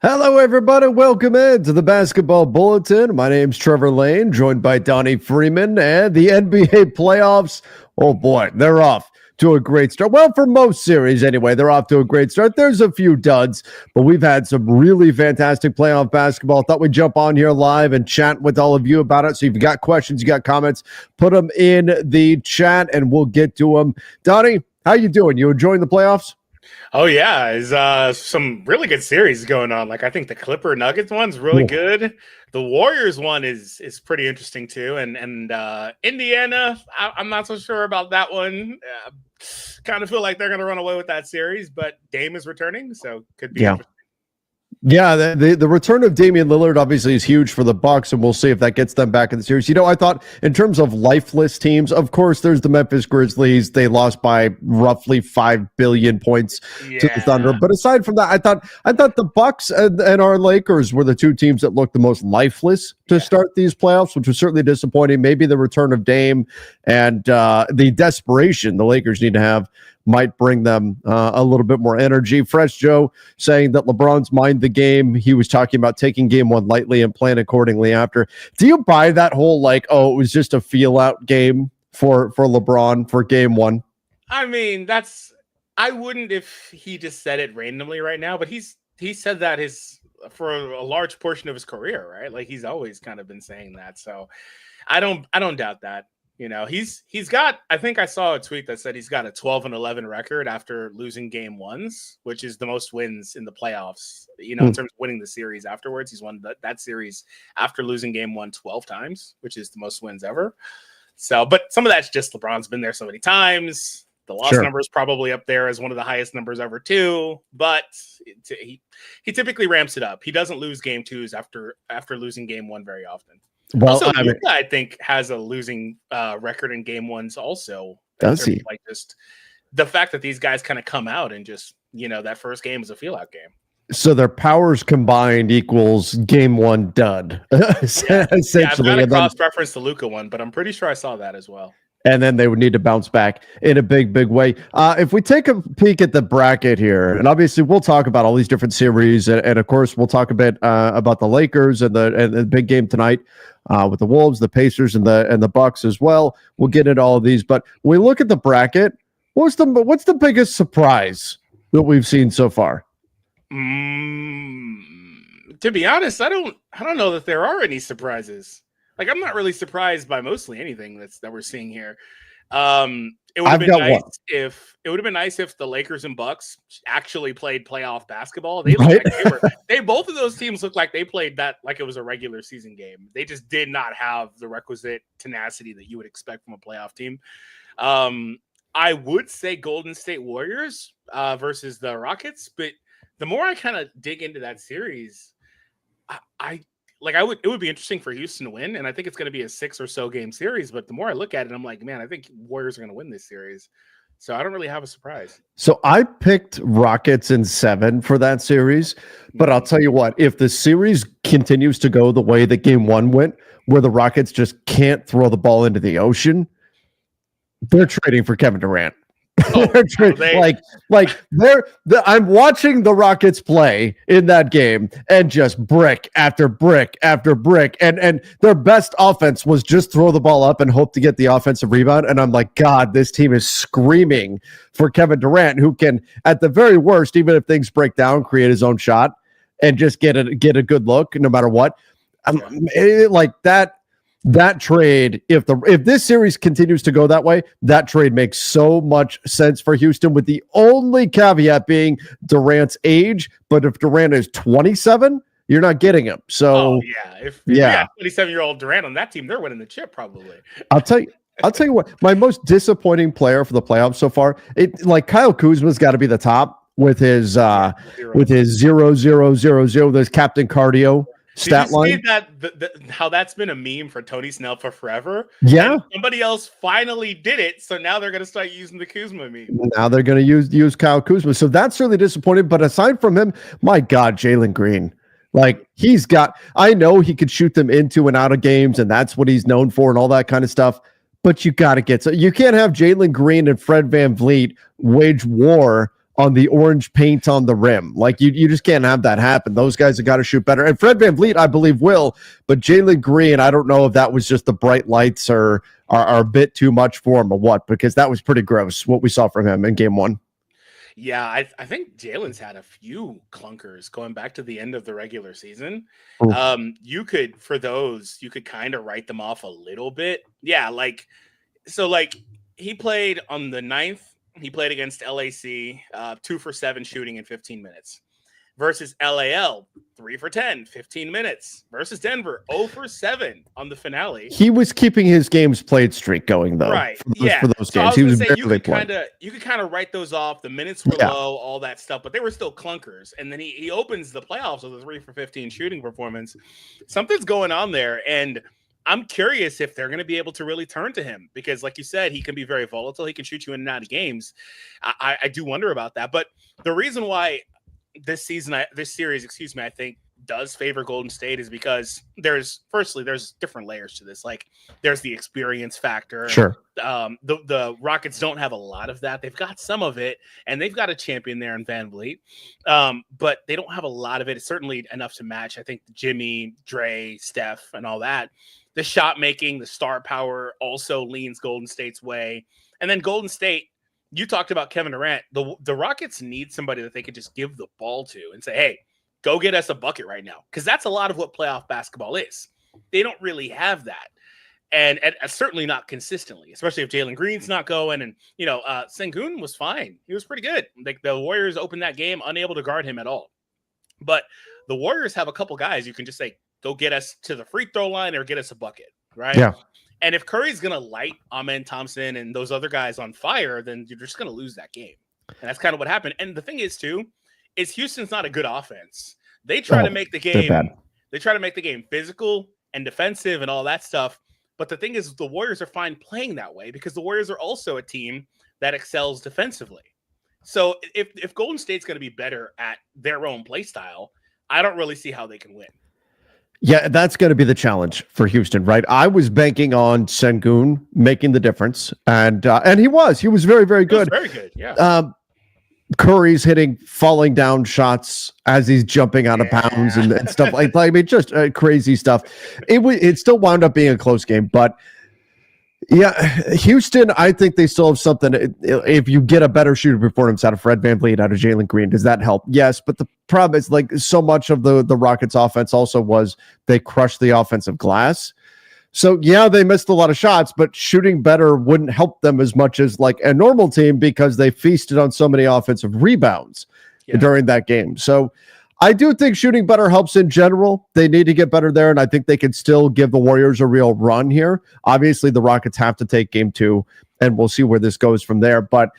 Hello, everybody. Welcome in to the Basketball Bulletin. My name's Trevor Lane, joined by Donnie Freeman, and the NBA playoffs. Oh, boy, they're off to a great start. Well, for most series, anyway, they're off to a great start. There's a few duds, but we've had some really fantastic playoff basketball. Thought we'd jump on here live and chat with all of you about it. So if you got questions, you got comments, put them in the chat, and we'll get to them. Donnie, how you doing? You enjoying the playoffs? Oh yeah, there's some really good series going on. Like I think the Clipper Nuggets one's really good. The Warriors one is pretty interesting too. And Indiana, I'm not so sure about that one. Kind of feel like they're going to run away with that series, but Dame is returning, so could be interesting. Yeah, the return of Damian Lillard obviously is huge for the Bucks, and we'll see if that gets them back in the series. You know, I thought in terms of lifeless teams, of course, there's the Memphis Grizzlies. They lost by roughly 5 billion points to the Thunder. But aside from that, I thought the Bucks and our Lakers were the two teams that looked the most lifeless to start these playoffs, which was certainly disappointing. Maybe the return of Dame and the desperation the Lakers need to have might bring them a little bit more energy. Fresh Joe saying that LeBron's mind the game. He was talking about taking game one lightly and playing accordingly after. Do you buy that whole, like, oh, it was just a feel-out game for LeBron for game one? I mean, I wouldn't if he just said it randomly right now, but he said that for a large portion of his career, right? Like he's always kind of been saying that. So I don't doubt that. You know, he's got, I think I saw a tweet that said he's got a 12-11 record after losing game ones, which is the most wins in the playoffs, you know, in terms of winning the series afterwards. He's won that series after losing game one 12 times, which is the most wins ever. So, but some of that's just LeBron's been there so many times. The loss number is probably up there as one of the highest numbers ever too, but he typically ramps it up. He doesn't lose game twos after losing game one very often. Well, also, Luka, I think, has a losing record in game ones also. Does he? Like just the fact that these guys kind of come out and just, you know, that first game is a feel-out game. So their powers combined equals game one dud, essentially. I've got a cross-reference to Luka one, but I'm pretty sure I saw that as well. And then they would need to bounce back in a big way. If we take a peek at the bracket here, and obviously we'll talk about all these different series, and of course we'll talk a bit about the Lakers and the big game tonight with the Wolves, the Pacers, and the Bucks as well. We'll get into all of these, but when we look at the bracket, what's the biggest surprise that we've seen so far? To be honest, I don't know that there are any surprises. Like, I'm not really surprised by mostly anything that we're seeing here. It would have been nice if the Lakers and Bucks actually played playoff basketball. They look like both of those teams look like they played that like it was a regular season game. They just did not have the requisite tenacity that you would expect from a playoff team. I would say Golden State Warriors versus the Rockets, but the more I kind of dig into that series, it would be interesting for Houston to win, and I think it's going to be a 6 or so game series. But the more I look at it, I'm like, man, I think Warriors are going to win this series. So I don't really have a surprise. So I picked Rockets in 7 for that series, but I'll tell you what, if the series continues to go the way that game one went, where the Rockets just can't throw the ball into the ocean, they're trading for Kevin Durant. I'm watching the Rockets play in that game and just brick after brick after brick, and their best offense was just throw the ball up and hope to get the offensive rebound. And I'm like, God, this team is screaming for Kevin Durant, who can, at the very worst, even if things break down, create his own shot and just get a good look no matter what. Like that. That trade, if this series continues to go that way, that trade makes so much sense for Houston, with the only caveat being Durant's age. But if Durant is 27, you're not getting him. So if you have 27-year-old Durant on that team, they're winning the chip probably. I'll tell you what, my most disappointing player for the playoffs so far, Kyle Kuzma's got to be the top with his 0, 0, 0, 0, this captain cardio stat line. How that's been a meme for Tony Snell for forever. Yeah, and somebody else finally did it, so now they're going to start using the Kuzma meme. Now they're going to use Kyle Kuzma, so that's really disappointing. But aside from him, my God, Jalen Green, I know he could shoot them into and out of games, and that's what he's known for, and all that kind of stuff. But you got to you can't have Jalen Green and Fred VanVleet wage war on the orange paint on the rim. Like you just can't have that happen. Those guys have got to shoot better. And Fred VanVleet, I believe, will, but Jalen Green, I don't know if that was just the bright lights or are a bit too much for him or what, because that was pretty gross what we saw from him in game one. Yeah, I think Jalen's had a few clunkers going back to the end of the regular season. You could kind of write them off a little bit. Yeah, he played on the 9th. He played against LAC, 2 for 7 shooting in 15 minutes. Versus LAL, 3 for 10, 15 minutes. Versus Denver, 0 for 7 on the finale. He was keeping his games played streak going, though. Right. For those games. He was you could kind of write those off. The minutes were low, all that stuff, but they were still clunkers. And then he opens the playoffs with a 3 for 15 shooting performance. Something's going on there. And I'm curious if they're going to be able to really turn to him because, like you said, he can be very volatile. He can shoot you in and out of games. I do wonder about that. But the reason why this series, I think does favor Golden State is because there's different layers to this. Like there's the experience factor. Sure. The Rockets don't have a lot of that. They've got some of it, and they've got a champion there in VanVleet. But they don't have a lot of it. It's certainly enough to match, I think, Jimmy, Dre, Steph, and all that. The shot making, the star power also leans Golden State's way. And then Golden State, you talked about Kevin Durant. The Rockets need somebody that they could just give the ball to and say, hey, go get us a bucket right now. Because that's a lot of what playoff basketball is. They don't really have that. And certainly not consistently, especially if Jalen Green's not going. And, Sengun was fine. He was pretty good. Like the Warriors opened that game unable to guard him at all. But the Warriors have a couple guys you can just say, go get us to the free throw line or get us a bucket, right? Yeah. And if Curry's going to light Amen Thompson and those other guys on fire, then you're just going to lose that game. And that's kind of what happened. And the thing is, too, is Houston's not a good offense. They try to make the game. They try to make the game physical and defensive and all that stuff. But the thing is, the Warriors are fine playing that way because the Warriors are also a team that excels defensively. So if Golden State's going to be better at their own play style, I don't really see how they can win. Yeah, that's going to be the challenge for Houston, right? I was banking on Sengun making the difference, and he was very, very good. Very good, yeah. Curry's hitting falling down shots as he's jumping out of bounds and stuff like that. I mean, just crazy stuff. It still wound up being a close game, but yeah, Houston, I think they still have something. If you get a better shooter performance out of Fred VanVleet, out of Jalen Green, does that help? Yes, but the problem is like so much of the Rockets offense also was they crushed the offensive glass. So yeah, they missed a lot of shots, but shooting better wouldn't help them as much as like a normal team because they feasted on so many offensive rebounds during that game. So I do think shooting better helps in general. They need to get better there, and I think they can still give the Warriors a real run here. Obviously, the Rockets have to take game 2, and we'll see where this goes from there. But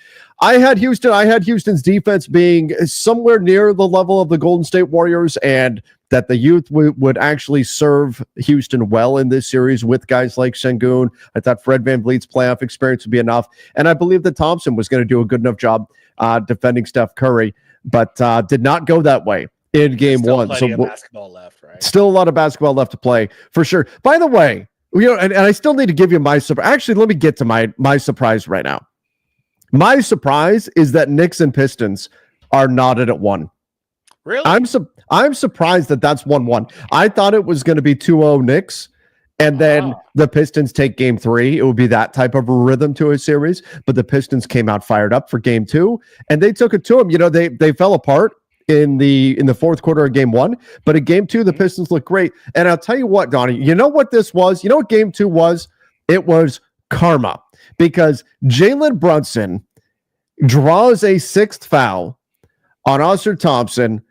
I had Houston's defense being somewhere near the level of the Golden State Warriors, and that the youth would actually serve Houston well in this series with guys like Sengun. I thought Fred VanVleet's playoff experience would be enough, and I believe that Thompson was going to do a good enough job defending Steph Curry, but did not go that way in game 1. So basketball left, right? Still a lot of basketball left to play for sure. By the way, and I still need to give you my surprise. Actually, let me get to my surprise right now. My surprise is that Knicks and Pistons are knotted at 1. Really? I'm surprised that that's 1-1. I thought it was going to be 2-0 Knicks, and then the Pistons take game 3. It would be that type of a rhythm to a series. But the Pistons came out fired up for game 2, and they took it to them. They fell apart in the fourth quarter of game 1, but in game 2 the Pistons looked great. And I'll tell you what, Donnie, you know what this was? You know what game 2 was? It was karma, because Jalen Brunson draws a 6th foul on Ausar Thompson,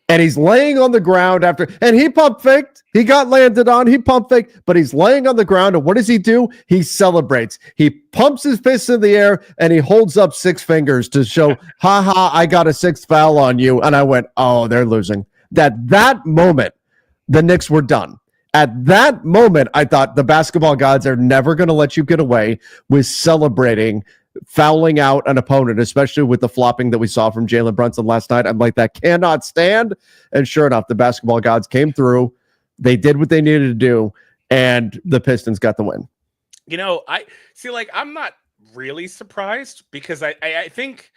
and he's laying on the ground and he pump faked. He got landed on. He pump faked, but he's laying on the ground. And what does he do? He celebrates. He pumps his fists in the air and he holds up 6 fingers to show, I got a 6th foul on you. And I went, oh, they're losing. At that moment, the Knicks were done. At that moment, I thought the basketball gods are never going to let you get away with celebrating fouling out an opponent, especially with the flopping that we saw from Jalen Brunson last night. I'm like, that cannot stand. And sure enough, the basketball gods came through. They did what they needed to do, and the Pistons got the win. I see, I'm not really surprised because I think,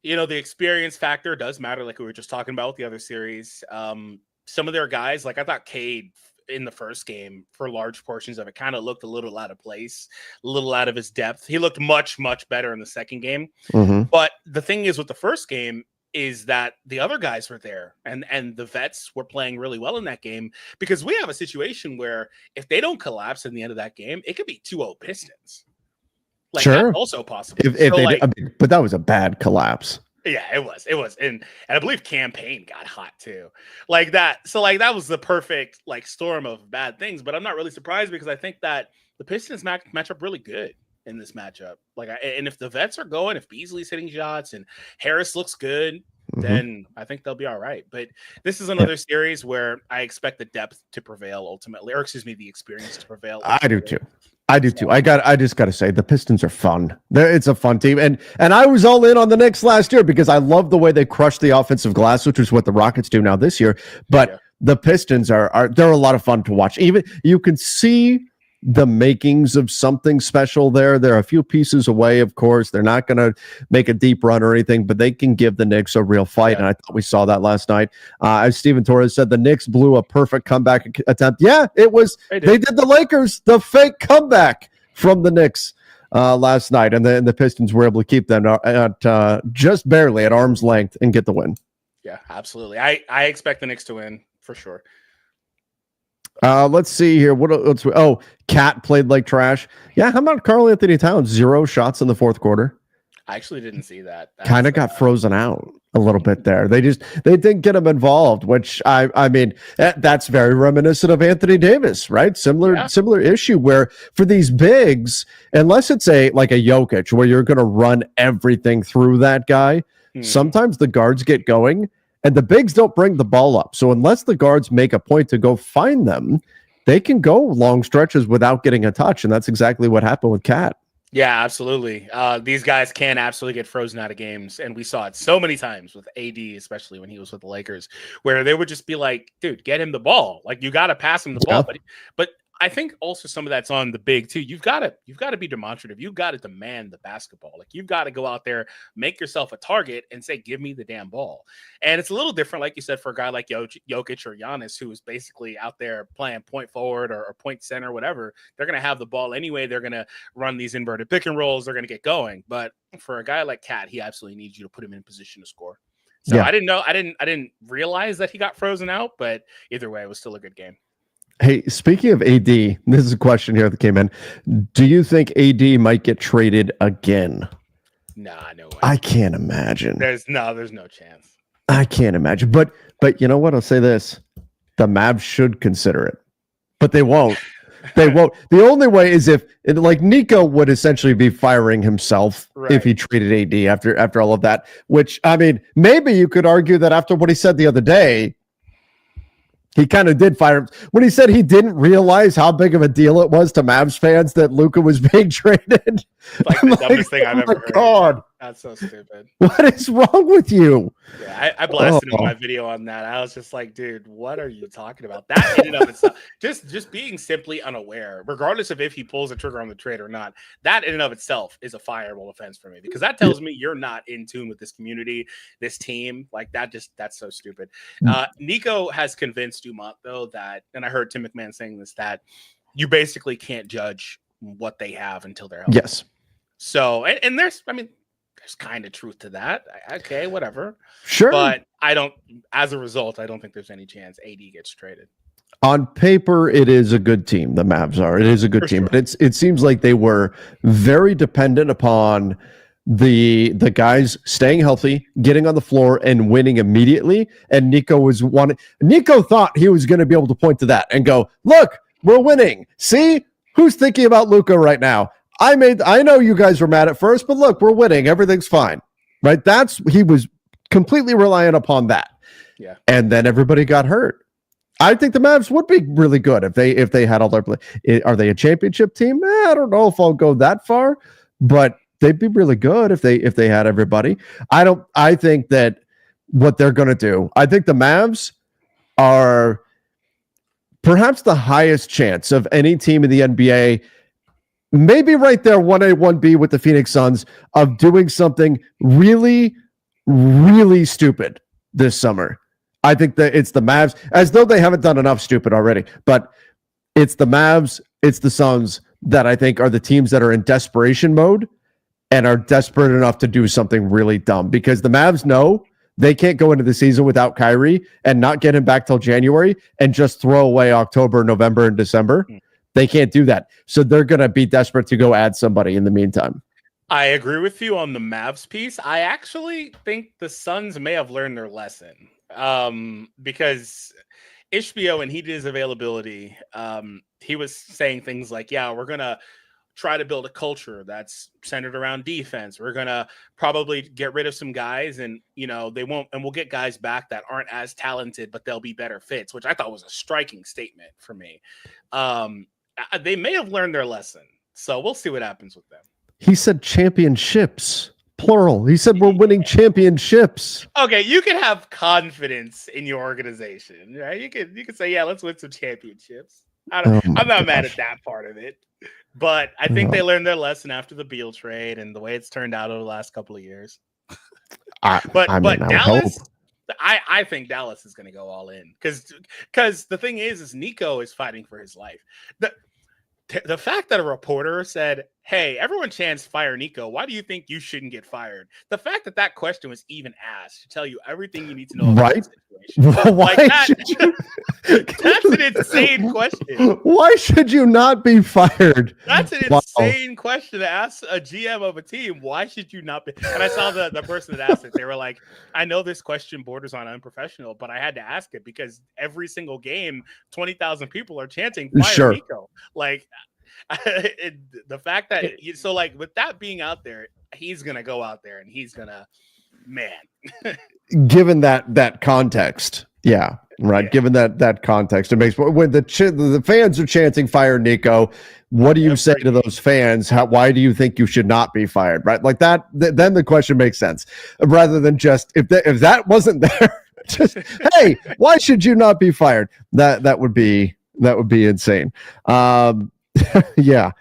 The experience factor does matter, like we were just talking about with the other series. Some of their guys, like I thought Cade in the first game for large portions of it kind of looked a little out of place, a little out of his depth. He looked much, much better in the second game. But the thing is with the first game is that the other guys were there and the vets were playing really well in that game, because we have a situation where if they don't collapse in the end of that game, it could be 2-0 Pistons. Like, sure, that's also possible. But that was a bad collapse. Yeah, it was, and I believe Campaign got hot too, like that. So like that was the perfect like storm of bad things. But I'm not really surprised, because I think that the Pistons match up really good in this matchup. And if the vets are going, if Beasley's hitting shots and Harris looks good, then I think they'll be all right. But this is another series where I expect the depth to prevail ultimately, or excuse me, the experience to prevail. I do too. I just got to say, the Pistons are fun. It's a fun team. And I was all in on the Knicks last year because I love the way they crushed the offensive glass, which is what the Rockets do now this year. But the Pistons they're a lot of fun to watch. Even you can see the makings of something special there. They're a few pieces away, of course. They're not going to make a deep run or anything, but they can give the Knicks a real fight. Yeah. And I thought we saw that last night. As Steven Torres said, the Knicks blew a perfect comeback attempt. Yeah, it was. They did the Lakers, the fake comeback from the Knicks last night. And the Pistons were able to keep them at just barely at arm's length and get the win. Yeah, absolutely. I expect the Knicks to win for sure. Let's see here. Cat played like trash. Yeah, how about Karl Anthony Towns? 0 shots in the fourth quarter. I actually didn't see that. Kind of got frozen out a little bit there. They didn't get him involved, which I mean, that's very reminiscent of Anthony Davis, right? Similar issue where for these bigs, unless it's like a Jokic where you're going to run everything through that guy, sometimes the guards get going. And the bigs don't bring the ball up. So unless the guards make a point to go find them, they can go long stretches without getting a touch. And that's exactly what happened with Cat. Yeah, absolutely. These guys can absolutely get frozen out of games. And we saw it so many times with AD, especially when he was with the Lakers, where they would just be like, dude, get him the ball. Like, you got to pass him the ball. But I think also some of that's on the big too. You've got to be demonstrative. You've got to demand the basketball. Like, you've got to go out there, make yourself a target and say, give me the damn ball. And it's a little different, like you said, for a guy like Jokic or Giannis, who is basically out there playing point forward or point center, whatever. They're going to have the ball anyway. They're going to run these inverted pick and rolls. They're going to get going. But for a guy like Cat, he absolutely needs you to put him in position to score. So I didn't know. I didn't realize that he got frozen out, but either way, it was still a good game. Hey, speaking of AD, this is a question here that came in. Do you think AD might get traded again? Nah, no way. I can't imagine. There's no chance. I can't imagine. But you know what? I'll say this. The Mavs should consider it. But they won't. They won't. The only way is if Nico would essentially be firing himself if he traded AD after all of that. Which, I mean, maybe you could argue that after what he said the other day, he kind of did fire him when he said he didn't realize how big of a deal it was to Mavs fans that Luka was being traded. Like the dumbest thing I've ever heard. God. That's so stupid. What is wrong with you? Yeah, I blasted him in my video on that. I was just like, dude, what are you talking about? That in and of itself, just being simply unaware, regardless of if he pulls the trigger on the trade or not, that in and of itself is a fireable offense for me, because that tells me you're not in tune with this community, this team. Like that's so stupid. Nico has convinced Dumont though that, and I heard Tim McMahon saying this, that you basically can't judge what they have until they're healthy. Yes. So, and there's kind of truth to that. Okay, whatever. Sure. But as a result, I don't think there's any chance AD gets traded. On paper, it is a good team. The Mavs are. It is a good team. Sure. But it seems like they were very dependent upon the guys staying healthy, getting on the floor, and winning immediately. And Nico thought he was going to be able to point to that and go, look, we're winning. See? Who's thinking about Luka right now? I know you guys were mad at first, but look, we're winning. Everything's fine. Right? He was completely reliant upon that. Yeah. And then everybody got hurt. I think the Mavs would be really good if they had all their play. Are they a championship team? I don't know if I'll go that far, but they'd be really good if they had everybody. I think that what they're going to do, I think the Mavs are perhaps the highest chance of any team in the NBA, maybe right there 1A, 1B with the Phoenix Suns, of doing something really really stupid this summer. I think that it's the Mavs, as though they haven't done enough stupid already, but it's the Mavs, it's the Suns that I think are the teams that are in desperation mode and are desperate enough to do something really dumb, because the Mavs know they can't go into the season without Kyrie and not get him back till January and just throw away October, November, and December. They can't do that. So they're going to be desperate to go add somebody in the meantime. I agree with you on the Mavs piece. I actually think the Suns may have learned their lesson, because Ishbio, when he did his availability, he was saying things like, yeah, we're going to try to build a culture that's centered around defense. We're going to probably get rid of some guys, and, we'll get guys back that aren't as talented, but they'll be better fits, which I thought was a striking statement for me. They may have learned their lesson. So we'll see what happens with them. He said championships, plural. He said we're winning championships. Okay, you can have confidence in your organization, right? You can say, yeah, let's win some championships. I'm not mad at that part of it. But I think they learned their lesson after the Beal trade and the way it's turned out over the last couple of years. But Dallas, I think Dallas is going to go all in, because the thing is Nico is fighting for his life. The fact that a reporter said, hey, everyone chants fire Nico, why do you think you shouldn't get fired? The fact that question was even asked should tell you everything you need to know about the situation. That's an insane question. Why should you not be fired? That's an insane question to ask a GM of a team. Why should you not be? And I saw the person that asked it. They were like, I know this question borders on unprofessional, but I had to ask it because every single game, 20,000 people are chanting fire Nico. Like, the fact that with that being out there, he's gonna go out there and he's gonna, given that context, yeah, right. Yeah. Given that context, it makes when the fans are chanting fire Nico. What do you say to those fans? Why do you think you should not be fired? Right, like that. Then the question makes sense, rather than just if that wasn't there, just hey, why should you not be fired? That would be insane. Yeah.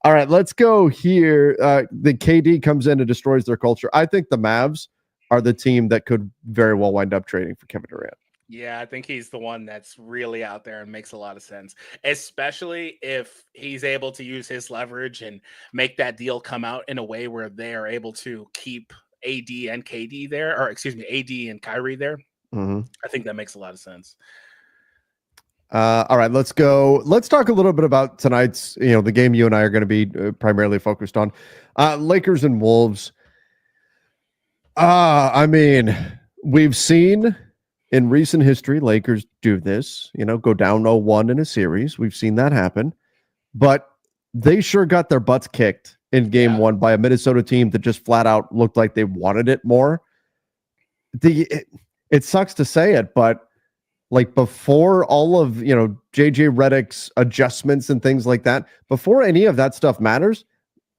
All right, let's go here. The KD comes in and destroys their culture. I think the Mavs are the team that could very well wind up trading for Kevin Durant. Yeah, I think he's the one that's really out there and makes a lot of sense, especially if he's able to use his leverage and make that deal come out in a way where they are able to keep AD and KD there, or excuse me, AD and Kyrie there. Mm-hmm. I think that makes a lot of sense. All right, let's go. Let's talk a little bit about tonight's, the game you and I are going to be primarily focused on. Lakers and Wolves. I mean, we've seen in recent history, Lakers do this, go down 0-1 in a series. We've seen that happen, but they sure got their butts kicked in game one by a Minnesota team that just flat out looked like they wanted it more. It sucks to say it, but like before all of, JJ Redick's adjustments and things like that, before any of that stuff matters,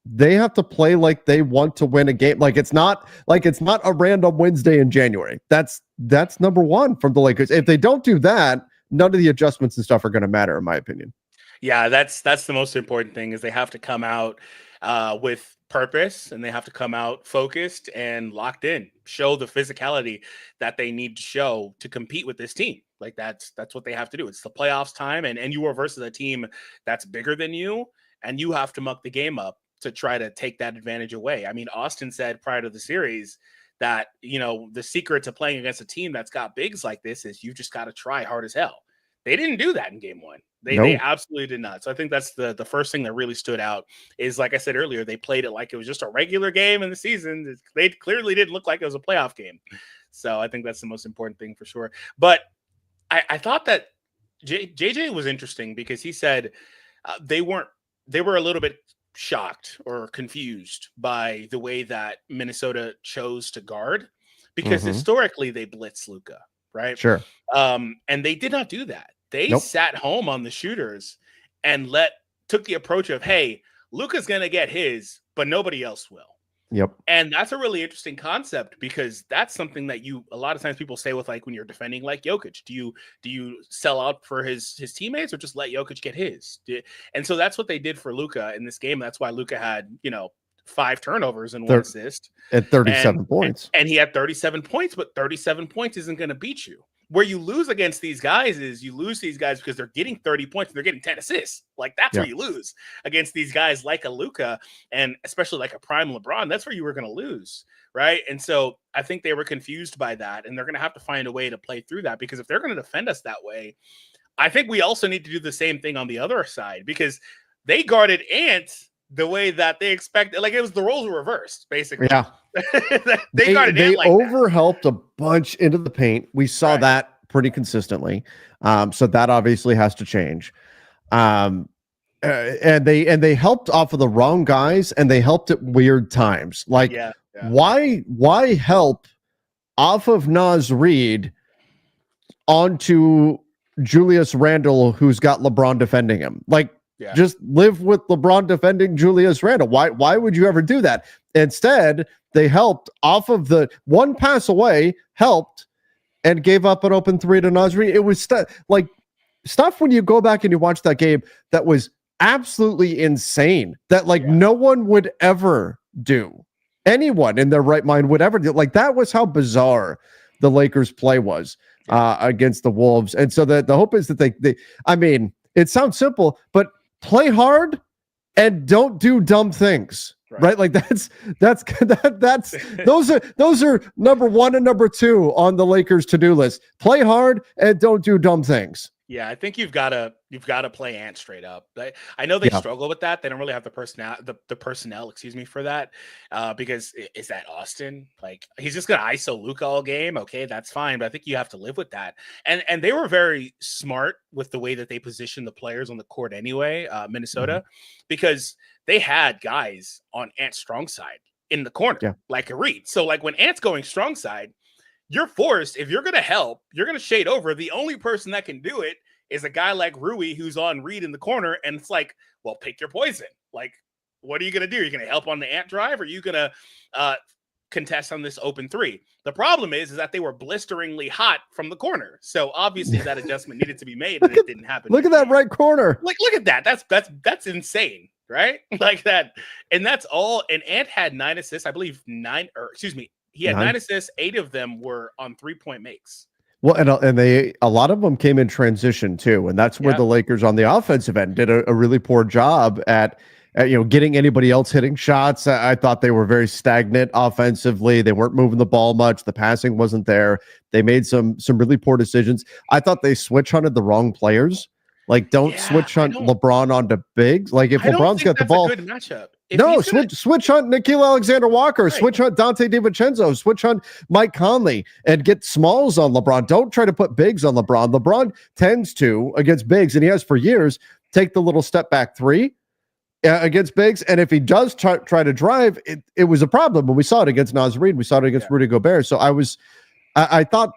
they have to play like they want to win a game. Like it's not a random Wednesday in January. That's number one from the Lakers. If they don't do that, none of the adjustments and stuff are going to matter, in my opinion. Yeah, that's the most important thing, is they have to come out with purpose, and they have to come out focused and locked in, show the physicality that they need to show to compete with this team. Like that's what they have to do. It's the playoffs time, and you are versus a team that's bigger than you, and you have to muck the game up to try to take that advantage away. I mean, Austin said prior to the series that, the secret to playing against a team that's got bigs like this is you just got to try hard as hell. They didn't do that in game one. They absolutely did not. So I think that's the first thing that really stood out is, like I said earlier, they played it like it was just a regular game in the season. They clearly didn't look like it was a playoff game. So I think that's the most important thing for sure. But I thought that JJ was interesting because he said they were a little bit shocked or confused by the way that Minnesota chose to guard, because historically they blitz Luka, right? Sure. And they did not do that. They sat home on the shooters and took the approach of, hey, Luka's going to get his, but nobody else will. Yep. And that's a really interesting concept, because that's something that a lot of times people say with, like, when you're defending like Jokic, do you sell out for his teammates or just let Jokic get his? And so that's what they did for Luka in this game. That's why Luka had, 5 turnovers and 1 assist. At 37 points. And he had 37 points, but 37 points isn't going to beat you. Where you lose against these guys is you lose these guys because they're getting 30 points and they're getting 10 assists. Like that's where you lose against these guys like a Luka and especially like a prime LeBron. That's where you were going to lose, right? And so I think they were confused by that, and they're going to have to find a way to play through that, because if they're going to defend us that way, I think we also need to do the same thing on the other side, because they guarded Ant the way that they expected. Like it was the roles were reversed, basically. Yeah. they overhelped a bunch into the paint. We saw that pretty consistently. So that obviously has to change. And they helped off of the wrong guys, and they helped at weird times. Like why help off of Naz Reid onto Julius Randle, who's got LeBron defending him? Like just live with LeBron defending Julius Randle. Why would you ever do that? Instead, they helped off of the one pass away, helped, and gave up an open 3 to Naz Reid. It was stuff when you go back and you watch that game that was absolutely insane, that no one would ever do. Anyone in their right mind would ever do. Like that was how bizarre the Lakers play was against the Wolves. And so the hope is that they I mean, it sounds simple, but play hard and don't do dumb things. Right? Like that's those are number 1 and number 2 on the Lakers to-do list. Play hard and don't do dumb things. Yeah, I think you've got to play Ant straight up. I know they struggle with that. They don't really have the personnel, for that. Because is that Austin? Like he's just gonna ISO Luka all game. Okay, that's fine, but I think you have to live with that. And they were very smart with the way that they positioned the players on the court anyway, Minnesota, because they had guys on Ant's strong side in the corner, like a Reed. So like when Ant's going strong side, you're forced, if you're going to help, you're going to shade over. The only person that can do it is a guy like Rui who's on Reed in the corner. And it's like, well, pick your poison. Like, what are you going to do? Are you going to help on the Ant drive? Or are you going to contest on this open 3? The problem is that they were blisteringly hot from the corner. So obviously that adjustment needed to be made, and it didn't happen. Look at that right corner. Like, look at that. That's insane. Right? Like that. And that's all. And Ant had 9 assists, I believe he had 9 assists. 8 of them were on 3-point makes. Well, and a lot of them came in transition too, and that's where the Lakers on the offensive end did a really poor job at getting anybody else hitting shots. I thought they were very stagnant offensively. They weren't moving the ball much. The passing wasn't there. They made some really poor decisions. I thought they switch hunted the wrong players. Like, don't switch hunt LeBron onto bigs. Like, if LeBron's got the ball, a good matchup. Switch hunt Nickeil Alexander-Walker, switch hunt Dante DiVincenzo, switch hunt Mike Conley, and get smalls on LeBron. Don't try to put bigs on LeBron. LeBron tends to, against bigs, and he has for years, take the little step back 3 against bigs. And if he does try to drive, it was a problem. But we saw it against Naz Reid. We saw it against Rudy Gobert. So I thought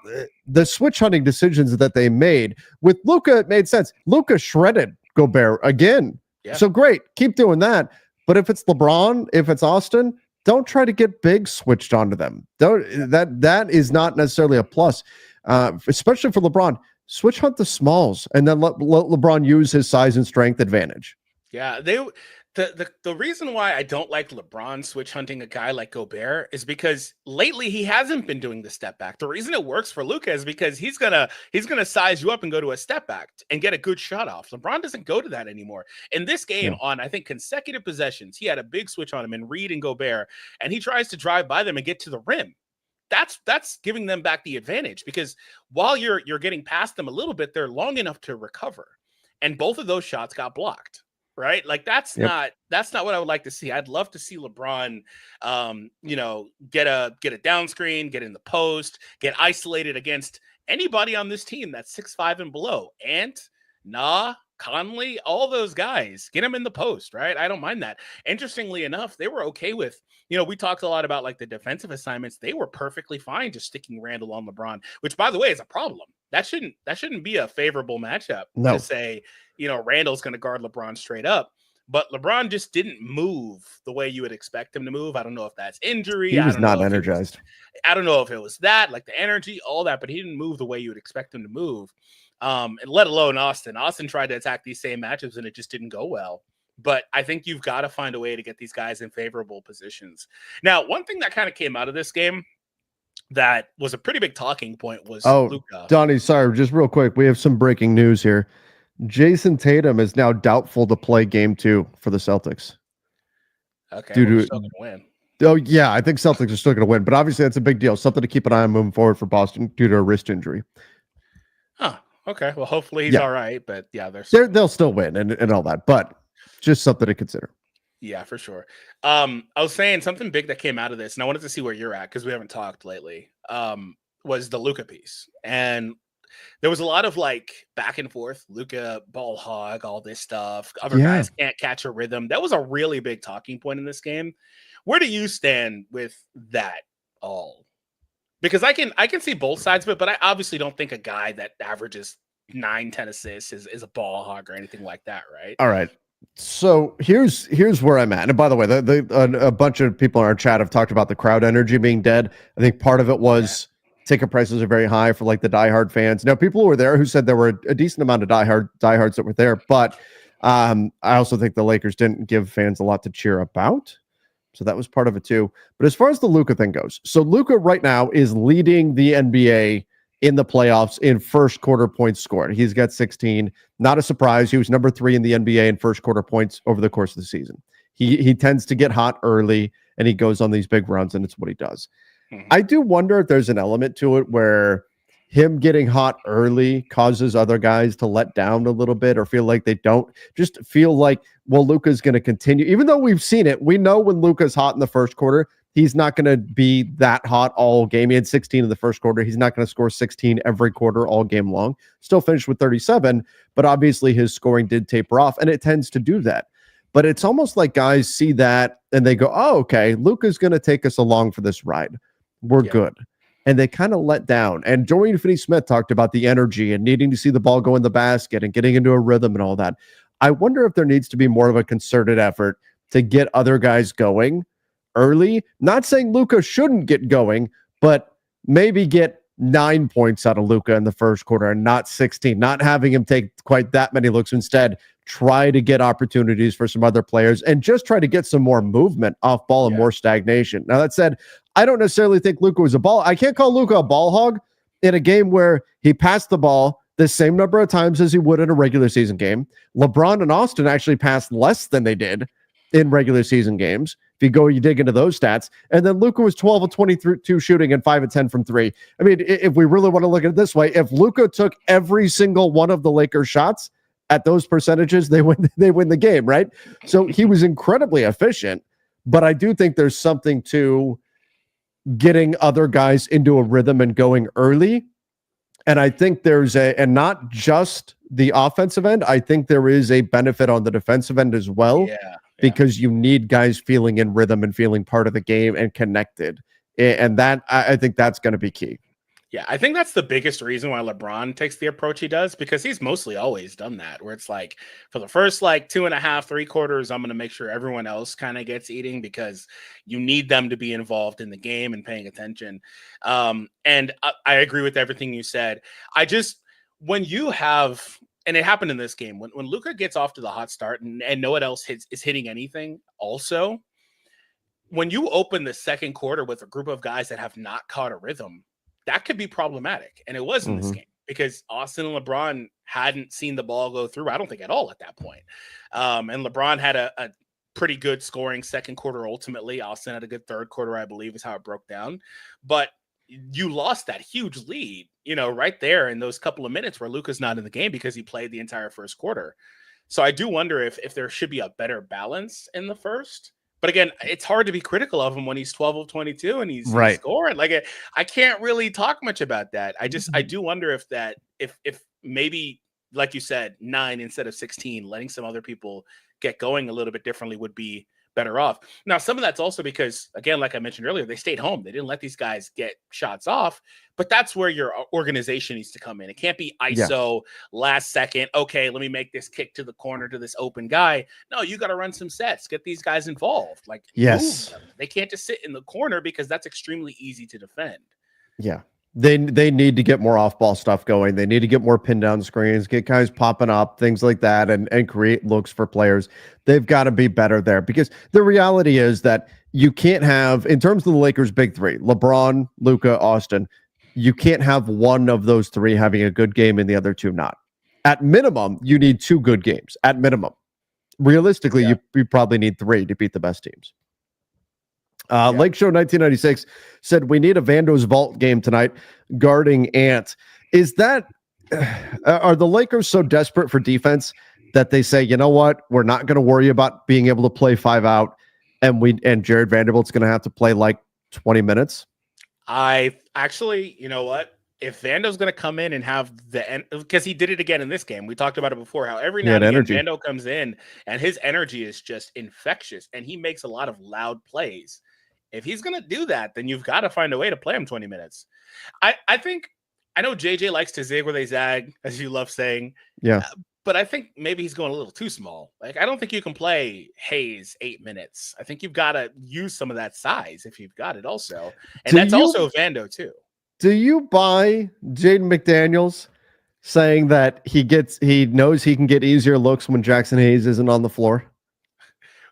the switch hunting decisions that they made with Luka, it made sense. Luka shredded Gobert again. Yeah. So great. Keep doing that. But if it's LeBron, if it's Austin, don't try to get big switched onto them. That is not necessarily a plus, especially for LeBron. Switch hunt the smalls and then let LeBron use his size and strength advantage. Yeah, the reason why I don't like LeBron switch hunting a guy like Gobert is because lately he hasn't been doing the step back. The reason it works for Luka is because he's gonna size you up and go to a step back and get a good shot off. LeBron doesn't go to that anymore. In this game, on I think consecutive possessions, he had a big switch on him in Reed and Gobert, and he tries to drive by them and get to the rim. That's giving them back the advantage, because while you're getting past them a little bit, they're long enough to recover, and both of those shots got blocked. Right? Like that's not what I would like to see. I'd love to see LeBron, get a down screen, get in the post, get isolated against anybody on this team that's 6'5" and below. Ant, Conley, all those guys, get them in the post, right? I don't mind that. Interestingly enough, they were okay with, we talked a lot about like the defensive assignments. They were perfectly fine just sticking Randle on LeBron, which by the way is a problem. That shouldn't be a favorable matchup to say, Randall's going to guard LeBron straight up, but LeBron just didn't move the way you would expect him to move. I don't know if that's injury. He was not energized. I don't know if it was that, like the energy, all that, but he didn't move the way you would expect him to move. And let alone Austin. Austin tried to attack these same matchups and it just didn't go well. but I think you've got to find a way to get these guys in favorable positions. Now, one thing that kind of came out of this game that was a pretty big talking point was Luka. Donnie, sorry, just real quick. We have some breaking news here. Jason Tatum is now doubtful to play game 2 for the Celtics. Okay, we're still going to win. Oh, yeah, I think Celtics are still going to win, but obviously that's a big deal. Something to keep an eye on moving forward for Boston due to a wrist injury. Huh. Okay. Well, hopefully he's all right, but yeah, they'll still win and all that, but just something to consider. Yeah, for sure. I was saying something big that came out of this, and I wanted to see where you're at because we haven't talked lately. Was the Luka piece, and there was a lot of like back and forth. Luka ball hog, all this stuff. Other guys can't catch a rhythm. That was a really big talking point in this game. Where do you stand with that all? Because I can see both sides of it, but I obviously don't think a guy that averages 9-10 assists is a ball hog or anything like that, right? All right. So here's where I'm at. And by the way, a bunch of people in our chat have talked about the crowd energy being dead. I think part of it was ticket prices are very high for like the diehard fans. Now, people who were there who said there were a decent amount of diehards that were there, but I also think the Lakers didn't give fans a lot to cheer about. So that was part of it too. But as far as the Luka thing goes, so Luka right now is leading the NBA in the playoffs in first quarter points scored. He's got 16. Not a surprise. He was number 3 in the NBA in first quarter points over the course of the season. He tends to get hot early and he goes on these big runs, and it's what he does. I do wonder if there's an element to it where him getting hot early causes other guys to let down a little bit or feel like they don't just feel like, well, Luka's going to continue. Even though we've seen it, we know when Luka's hot in the first quarter, he's not going to be that hot all game. He had 16 in the first quarter. He's not going to score 16 every quarter all game long. Still finished with 37, but obviously his scoring did taper off, and it tends to do that. But it's almost like guys see that and they go, oh, okay, Luka's going to take us along for this ride. We're good. And they kind of let down. And Dorian Finney-Smith talked about the energy and needing to see the ball go in the basket and getting into a rhythm and all that. I wonder if there needs to be more of a concerted effort to get other guys going early. Not saying Luka shouldn't get going, but maybe get 9 points out of Luka in the first quarter and not 16, not having him take quite that many looks. Instead, try to get opportunities for some other players and just try to get some more movement off ball and more stagnation. Now, that said, I don't necessarily think Luka was I can't call Luka a ball hog in a game where he passed the ball the same number of times as he would in a regular season game. LeBron and Austin actually passed less than they did in regular season games. If you dig into those stats. And then Luka was 12 of 22 shooting and 5 of 10 from 3. I mean, if we really want to look at it this way, if Luka took every single one of the Lakers shots at those percentages, they win the game, right? So he was incredibly efficient, but I do think there's something to getting other guys into a rhythm and going early. And I think and not just the offensive end, I think there is a benefit on the defensive end as well. Because you need guys feeling in rhythm and feeling part of the game and connected. And that, I think that's going to be key. Yeah, I think that's the biggest reason why LeBron takes the approach he does, because he's mostly always done that, where it's like for the first 2.5, 3 quarters, I'm going to make sure everyone else kind of gets eating because you need them to be involved in the game and paying attention. And I agree with everything you said. When you have, and it happened in this game, when Luka gets off to the hot start and no one else is hitting anything also, when you open the second quarter with a group of guys that have not caught a rhythm, that could be problematic. And it was in this game because Austin and LeBron hadn't seen the ball go through, I don't think at all at that point. And LeBron had a pretty good scoring second quarter ultimately. Austin had a good third quarter, I believe is how it broke down. But you lost that huge lead, right there in those couple of minutes where Luka's not in the game because he played the entire first quarter. So I do wonder if there should be a better balance in the first. But again, it's hard to be critical of him when he's 12 of 22 and he's scoring. I can't really talk much about that. I do wonder if maybe, like you said, 9 instead of 16, letting some other people get going a little bit differently would be better off. Now, some of that's also because, again, like I mentioned earlier, they stayed home. They didn't let these guys get shots off, but that's where your organization needs to come in. It can't be ISO last second. Okay, let me make this kick to the corner to this open guy. No, you got to run some sets, get these guys involved. Move them. They can't just sit in the corner because that's extremely easy to defend. Yeah. They need to get more off ball stuff going. They need to get more pin down screens, get guys popping up, things like that, and create looks for players. They've got to be better there because the reality is that you can't have, in terms of the Lakers' big three, LeBron, Luka, Austin, you can't have one of those three having a good game and the other two not. At minimum, you need two good games. At minimum, realistically, you probably need three to beat the best teams. Lake Show 1996 said we need a Vando's Vault game tonight guarding Ant. Is that are the Lakers so desperate for defense that they say, you know what, we're not going to worry about being able to play 5 out, and Jared Vanderbilt's going to have to play like 20 minutes? I actually, you know what? If Vando's going to come in and have because he did it again in this game. We talked about it before, how every now and again Vando comes in and his energy is just infectious and he makes a lot of loud plays. If he's going to do that, then you've got to find a way to play him 20 minutes. I know JJ likes to zig where they zag, as you love saying. Yeah. But I think maybe he's going a little too small. Like, I don't think you can play Hayes 8 minutes. I think you've got to use some of that size if you've got it also. And that's also Vando too. Do you buy Jaden McDaniels saying that he knows he can get easier looks when Jackson Hayes isn't on the floor?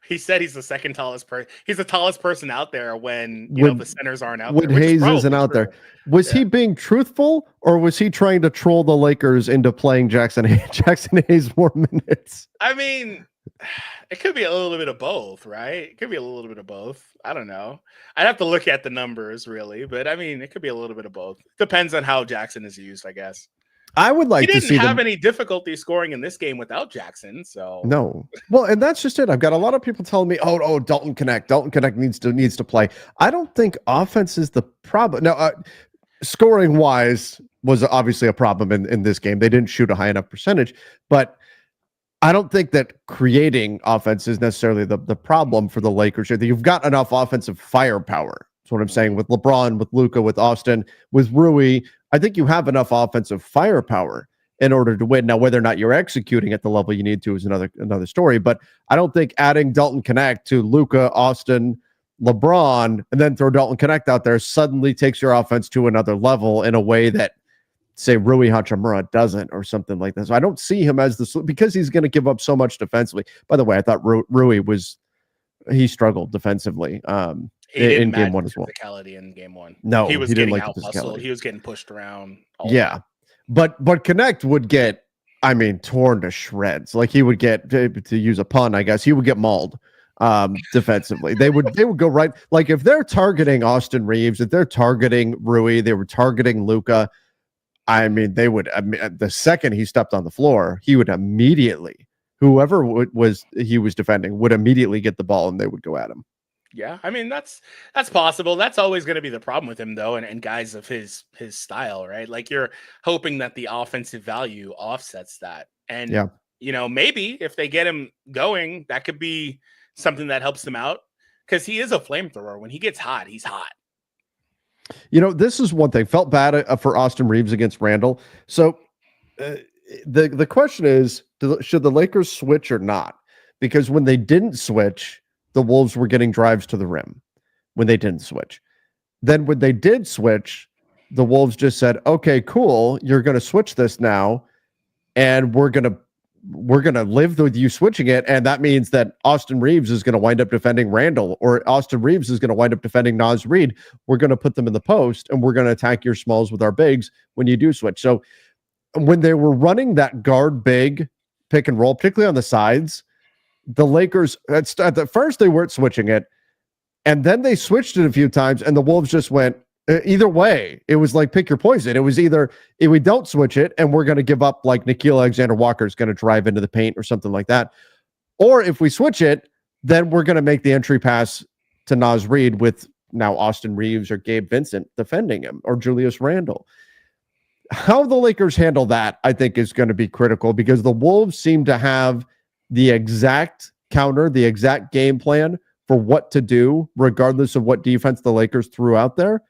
He said he's the second tallest person. He's the tallest person out there when the centers aren't out there. When Hayes isn't out there. Was he being truthful, or was he trying to troll the Lakers into playing Jackson Hayes more minutes? I mean, it could be a little bit of both, right? It could be a little bit of both. I don't know. I'd have to look at the numbers really, but I mean, it could be a little bit of both. Depends on how Jackson is used, I guess. I would like to see. He didn't have any difficulty scoring in this game without Jackson, so no. Well, and that's just it. I've got a lot of people telling me, "Oh, Dalton Connect needs to play." I don't think offense is the problem. Now, scoring wise was obviously a problem in this game. They didn't shoot a high enough percentage, but I don't think that creating offense is necessarily the problem for the Lakers. You've got enough offensive firepower. That's what I'm saying with LeBron, with Luka, with Austin, with Rui. I think you have enough offensive firepower in order to win. Now, whether or not you're executing at the level you need to is another story. But I don't think adding Dalton Connect to Luka, Austin, LeBron, and then throw Dalton Connect out there suddenly takes your offense to another level in a way that, say, Rui Hachimura doesn't, or something like that. So I don't see him as because he's going to give up so much defensively. By the way, I thought Rui he struggled defensively. In game one as well. Physicality in game one. No, he was getting out hustled. He was getting pushed around. But Connect would get, torn to shreds. Like he would get, to use a pun, I guess, he would get mauled defensively. They would go right. Like if they're targeting Austin Reeves, if they're targeting Rui, they were targeting Luka. They would. The second he stepped on the floor, he would immediately, whoever he was defending, would immediately get the ball and they would go at him. Yeah, that's possible. That's always going to be the problem with him, though, and guys of his style, right? Like you're hoping that the offensive value offsets that, and maybe if they get him going, that could be something that helps him out because he is a flamethrower. When he gets hot, he's hot. This is one thing. Felt bad for Austin Reeves against Randall. So the question is, should the Lakers switch or not? Because when they didn't switch, the Wolves were getting drives to the rim when they didn't switch. Then when they did switch, the Wolves just said, okay, cool. You're going to switch this now. And we're going to live with you switching it. And that means that Austin Reeves is going to wind up defending Randall, or Austin Reeves is going to wind up defending Naz Reid. We're going to put them in the post and we're going to attack your smalls with our bigs when you do switch. So when they were running that guard big pick and roll, particularly on the sides, the Lakers, at the first, they weren't switching it. And then they switched it a few times, and the Wolves just went, either way, it was like pick your poison. It was either if we don't switch it, and we're going to give up, like Nickeil Alexander-Walker is going to drive into the paint or something like that. Or if we switch it, then we're going to make the entry pass to Naz Reid with now Austin Reeves or Gabe Vincent defending him, or Julius Randle. How the Lakers handle that, I think, is going to be critical, because the Wolves seem to have the exact counter, the exact game plan for what to do, regardless of what defense the Lakers threw out there.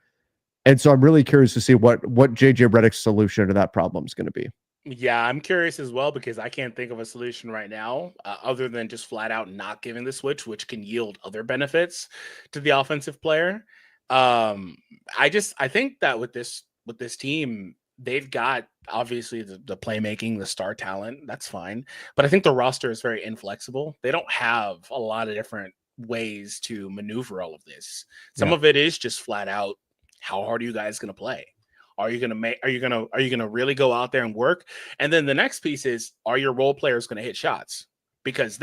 And so I'm really curious to see what JJ Redick's solution to that problem is going to be. Yeah, I'm curious as well, because I can't think of a solution right now other than just flat out not giving the switch, which can yield other benefits to the offensive player. I think that with this with this team, they've got obviously the playmaking, the star talent. That's fine, but I think the roster is very inflexible. They don't have a lot of different ways to maneuver all of this. Some of it is just flat out, how hard are you guys going to play? Are you going to really go out there and work? And then the next piece is, are your role players going to hit shots? Because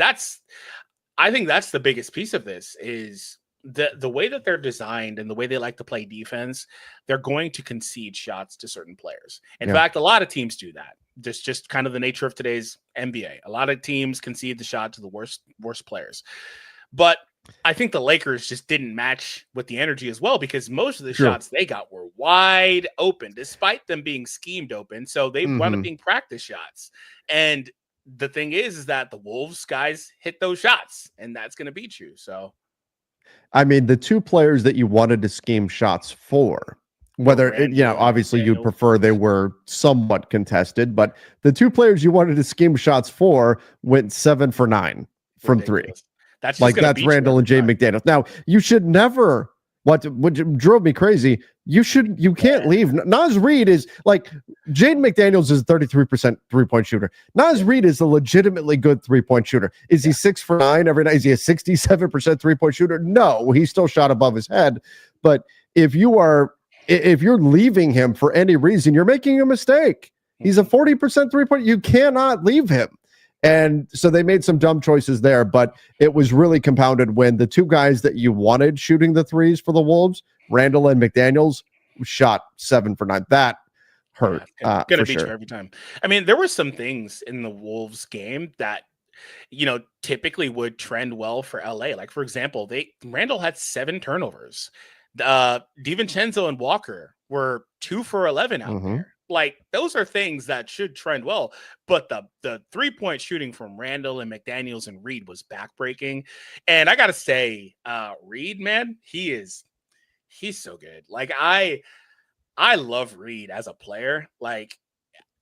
I think that's the biggest piece of this is the way that they're designed and the way they like to play defense. They're going to concede shots to certain players. In fact, a lot of teams do that. Just kind of the nature of today's NBA. A lot of teams concede the shot to the worst players. But I think the Lakers just didn't match with the energy as well, because most of the shots they got were wide open, despite them being schemed open. So they wound up being practice shots. And the thing is that the Wolves guys hit those shots, and that's going to beat you. So, I mean, the two players that you wanted to scheme shots for, whether obviously you'd prefer they were somewhat contested, but the two players you wanted to scheme shots for went 7 for 9 from three. That's Randall and Jaden McDaniels. Now, you should never, what drove me crazy, you can't leave. Naz Reid is like, Jaden McDaniels is a 33% three-point shooter. Naz Reid is a legitimately good three-point shooter. Is he 6 for 9 every night? Is he a 67% three-point shooter? No, he still shot above his head. But if you're leaving him for any reason, you're making a mistake. He's a 40% three-point. You cannot leave him. And so they made some dumb choices there, but it was really compounded when the two guys that you wanted shooting the threes for the Wolves, Randall and McDaniels, shot 7 for 9. That hurt. Gonna beat you every time. I mean, there were some things in the Wolves game that, typically would trend well for LA. Like, for example, Randall had 7 turnovers. DiVincenzo and Walker were 2 for 11 out there. Like, those are things that should trend well, but the 3-point shooting from Randall and McDaniels and Reid was backbreaking. And I gotta say, Reid, man, he's so good. Like, I love Reid as a player. Like,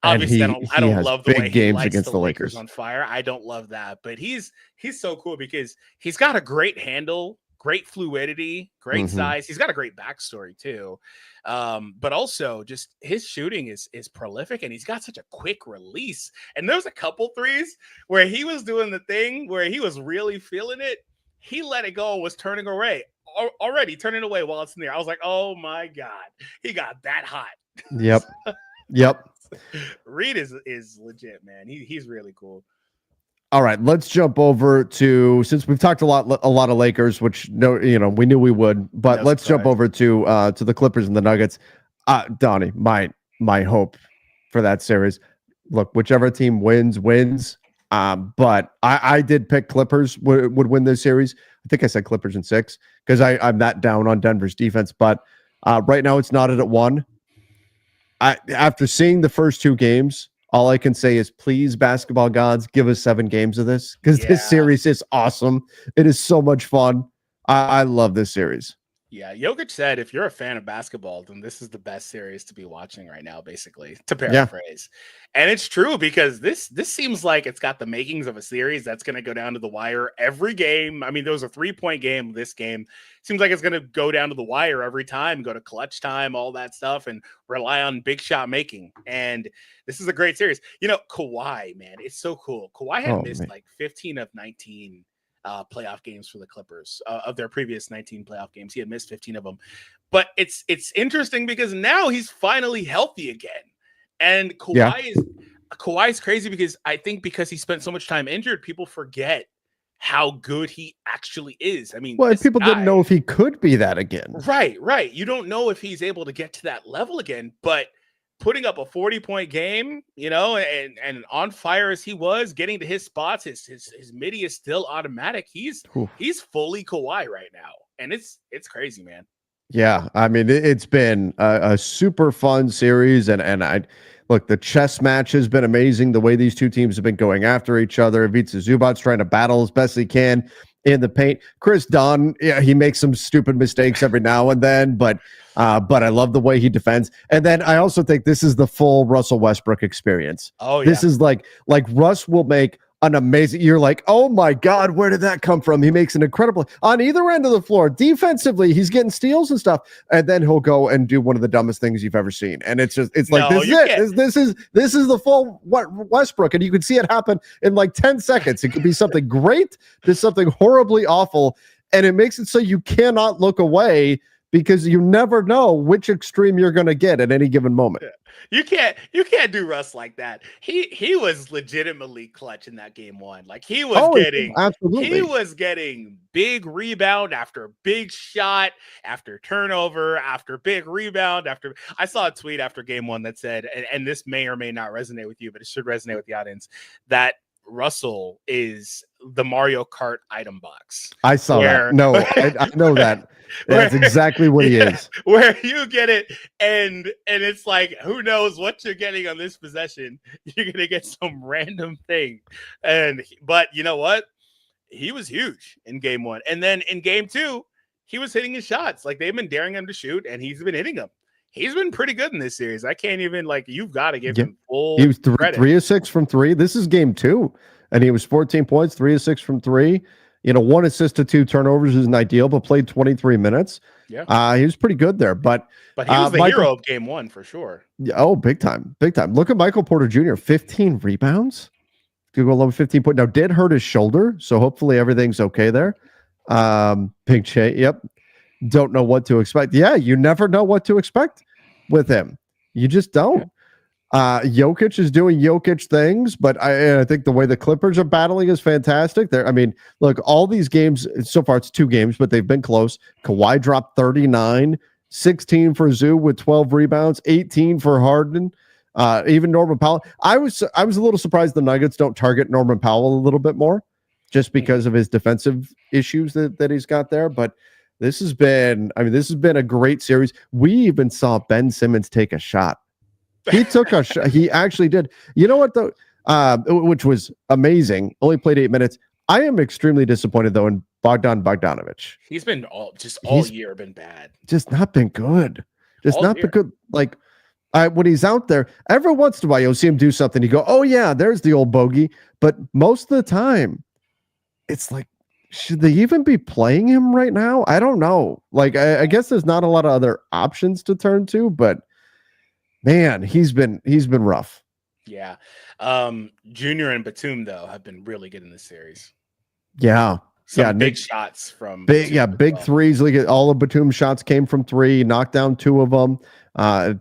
obviously, I don't love the way he lights against the Lakers on fire. I don't love that, but he's so cool because he's got a great handle, great fluidity, great size. He's got a great backstory too. But also just his shooting is prolific, and he's got such a quick release. And there's a couple threes where he was doing the thing where he was really feeling it. He let it go, was turning away while it's in there. I was like, oh my God, he got that hot. Yep. Reid is legit, man. He's really cool. All right, let's jump over to, since we've talked a lot of Lakers, which we knew we would, but let's jump over to the Clippers and the Nuggets. Donnie, my hope for that series. Look, whichever team wins. But I did pick Clippers would win this series. I think I said Clippers in 6 because I'm that down on Denver's defense. But right now it's knotted at 1. After seeing the first 2 games, all I can say is, please, basketball gods, give us 7 games of this, because this series is awesome. It is so much fun. I love this series. Yeah, Jokic said, if you're a fan of basketball, then this is the best series to be watching right now, basically, to paraphrase. And it's true, because this seems like it's got the makings of a series that's going to go down to the wire every game. I mean, there was a 3-point game. This game seems like it's going to go down to the wire every time, go to clutch time, all that stuff, and rely on big shot making. And this is a great series. Kawhi, man, it's so cool. Kawhi had missed like 15 of 19 playoff games for the Clippers. Of their previous 19 playoff games, he had missed 15 of them. But it's interesting because now he's finally healthy again. And Kawhi's crazy because I think because he spent so much time injured, people forget how good he actually is. I mean, people didn't know if he could be that again. Right. You don't know if he's able to get to that level again, but putting up a 40-point game, and on fire as he was, getting to his spots, his midi is still automatic. He's fully Kawhi right now, and it's crazy, man. Yeah, I mean, it's been a super fun series, and I look, the chess match has been amazing. The way these two teams have been going after each other. Ivica Zubac's trying to battle as best he can in the paint. Chris Dunn, he makes some stupid mistakes every now and then, but I love the way he defends. And then I also think this is the full Russell Westbrook experience. Oh, yeah. This is like Russ will make an amazing, you're like, oh my God, where did that come from? He makes an incredible on either end of the floor. Defensively, he's getting steals and stuff. And then he'll go and do one of the dumbest things you've ever seen. And it's like, No, this is it. This is the full Westbrook. And you can see it happen in like 10 seconds. It could be something great to something horribly awful. And it makes it so you cannot look away because you never know which extreme you're going to get at any given moment. You can't do Russ like that. He was legitimately clutch in that game one. Like he was getting big rebound after big shot, after turnover, after big rebound, after I saw a tweet after game one that said, and this may or may not resonate with you, but it should resonate with the audience, that Russell is the Mario Kart item box. I saw that. No, I know that. That's exactly what he is. Where you get it, and it's like, who knows what you're getting on this possession? You're gonna get some random thing, but you know what? He was huge in game one, and then in game two, he was hitting his shots. Like they've been daring him to shoot, and he's been hitting them. He's been pretty good in this series. I can't even you've got to give him full. He was credit. 3 of 6 from 3. This is game 2, and he was 14 points, 3 of 6 from 3. 1 assist to 2 turnovers isn't ideal, but played 23 minutes. Yeah, he was pretty good there. But he was the hero of game 1 for sure. Oh, big time. Look at Michael Porter Jr. 15 rebounds. Could go along 15 points. Now did hurt his shoulder, so hopefully everything's okay there. Pink Shay. Yep. Don't know what to expect. Yeah, you never know what to expect with him. You just don't. Jokic is doing Jokic things, but I think the way the Clippers are battling is fantastic. Look, all these games, so far it's 2 games, but they've been close. Kawhi dropped 39, 16 for Zoo with 12 rebounds, 18 for Harden. Even Norman Powell. I was a little surprised the Nuggets don't target Norman Powell a little bit more just because of his defensive issues that he's got there. But this has been a great series. We even saw Ben Simmons take a shot. He took a shot. He actually did. You know what, though? Which was amazing. Only played 8 minutes. I am extremely disappointed, though, in Bogdanovic. He's been all year been bad. Just not been good. Been good. Like, when he's out there, every once in a while, you'll see him do something. You go, oh, yeah, there's the old bogey. But most of the time, it's like, should they even be playing him right now? I don't know. Like, I guess there's not a lot of other options to turn to, but man, he's been rough. Yeah. Junior and Batum, though, have been really good in this series. Yeah. Big shots from big threes. Look at all of Batum's shots came from 3, knocked down 2 of them.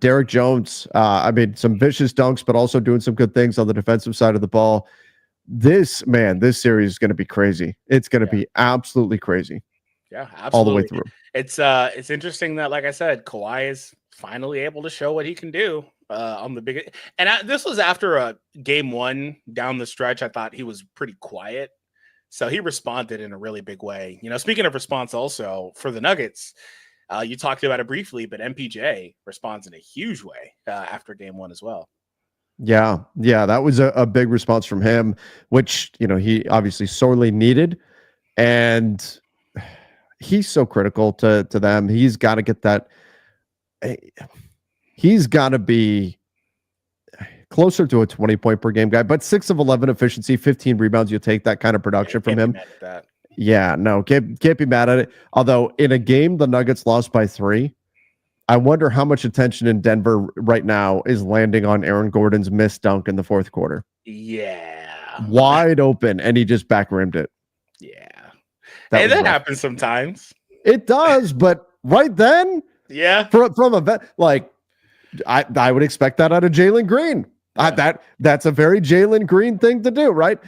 Derek Jones, some vicious dunks, but also doing some good things on the defensive side of the ball. This series is going to be crazy. It's going to be absolutely crazy. Yeah, absolutely. All the way through. It's interesting that, like I said, Kawhi is finally able to show what he can do on the big. And this was after a game 1 down the stretch. I thought he was pretty quiet, so he responded in a really big way. Speaking of response, also for the Nuggets, you talked about it briefly, but MPJ responds in a huge way after game 1 as well. Yeah, that was a big response from him, which he obviously sorely needed, and he's so critical to them. He's got to get that. He's got to be closer to a 20-point per game guy, but 6 of 11 efficiency, 15 rebounds. You'll take that kind of production from him. Yeah, no, can't be mad at it. Although in a game the Nuggets lost by 3. I wonder how much attention in Denver right now is landing on Aaron Gordon's missed dunk in the 4th quarter. Yeah. Wide open, and he just back rimmed it. Yeah. That happens sometimes. It does, but right then, yeah. From a vet, like I would expect that out of Jalen Green. Yeah. That's a very Jalen Green thing to do, right?